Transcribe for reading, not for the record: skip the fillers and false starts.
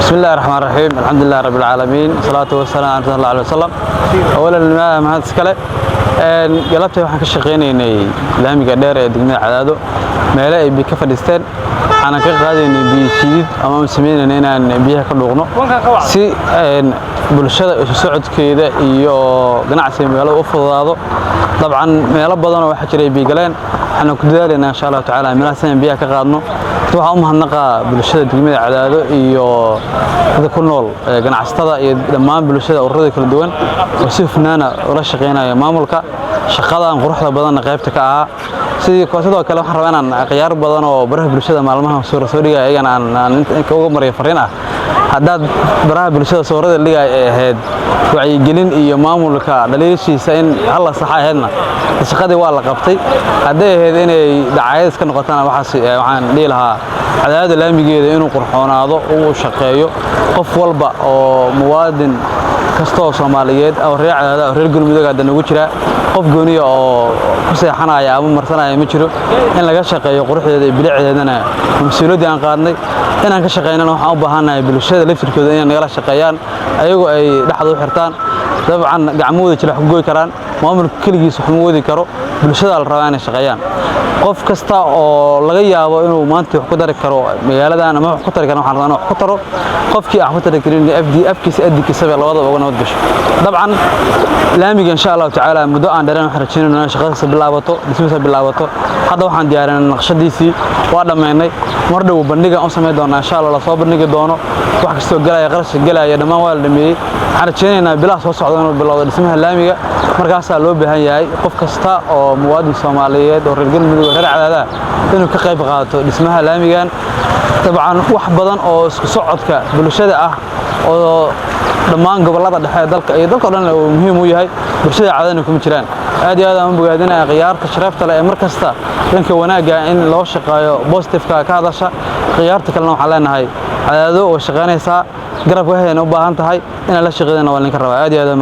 بسم الله الرحمن الرحيم الحمد لله رب العالمين والصلاة والسلام على رسول الله عليه وسلم أولا ما هذا سكله قلبتي waxaan ka shaqeynay laamiga dheer ee degmada Cadaado meelo ay ka fadhiisteen aan ka qaadaynay biyo shidid ama sameeynay inaan biyaha ka dhuuqno si bulshada isu socodkeeda iyo ganacsiga magaalada u fududaado dabcan meelo badan oo waxa jiray biyo galeen waxaan ku dadaalnaa insha Allah taala meelahaas biyaha ka qaadno waxaan u mahadnaqaa bulshada degmada Cadaado iyo dadka ku nool ganacsatada iyo dhammaan bulshada ururada kala duwan oo si fanaana ula shaqeynaya maamulka shaqadan quruxda badan qaybta ka ah sidoo kale waxaan rabaa inaan qiyaar badan oo baraha bulshada maalmaha soo dhigay ayagana aan inta uga maray fariin ah haddaad baraha bulshada soo dhigay ahayd wacyigelin iyo maamulka dhaliishiisa in hal sax ahaydna shaqadii waa la qabtay hadday ahayd inay dacayad iska noqotana waxaan dhihi lahaa Cadaado laamigeeda inuu qurxoonaado oo shaqeeyo qof walba oo muwaadin kastoo Soomaaliyeed oo reer Cadaado reer Galmudug aad ugu jira qof gooniyo oo ku seexanaya ama marsanaya ma jiro in laga shaqeeyo quruxdeeda iyo bilicdeedana mas'uuliyadda aan qaadnay inaan ka shaqeynana waxaan u baahanahay bulshada laftirkooda inay nagala shaqeeyaan ayagoo ay dhaxdo u xirtaan dabcan gacmooda jira wax gooy karaan maamulka kaligiis wax ma wadi karo bulshada la rabaa inay shaqeeyaan qof kasta oo laga yaabo inuu maanta wax ku dari karo magaaladan ama wax ku tari karo waxaan rabaa wax ku taro qofkii wax ku tari karin afkiisa adkiisa labadaba uga nabad gasho dabcan laamiga insha Allah taala muddo aan dheeraan waxaan rajaynaynaa shaqadiisa bilaabato dhismihiisa bilaabato hadda waxaan diyaarinay naqshadiisii waa dhameynay mar dhow bandhiga aan sameey doonaa insha Allah la soo bandhigi doono wax kasta galaya qarash galaya dhamaan waa la dhameeyay waxaan rajaynaynaa bilaha soo socda inuu bilowdo dhismaha laamiga markaas loo baahan yahay qof kasta oo muwaadin Soomaaliyeed oo reer Galmudug reer Cadaado inuu ka qayb qaato dhismaha laamigan dabcan wax badan oo isku socodka bulshada ah oo dhammaan gobolada dhexe dalka iyo dalka dhan oo muhiim u yahay bulshada Cadaado kuma jiraan aad iyo aad aan bogaadinaa qiyaarta sharafta leh mar kasta dhanka wanaaga in loo shaqeeyo positive-ka ka hadasha qiyaarta kalena waxaan leenahay Cadaado oo shaqeynaysa garab waxayna u baahan tahay in la shaqeeyana waa ninka rabaa aad iyo aad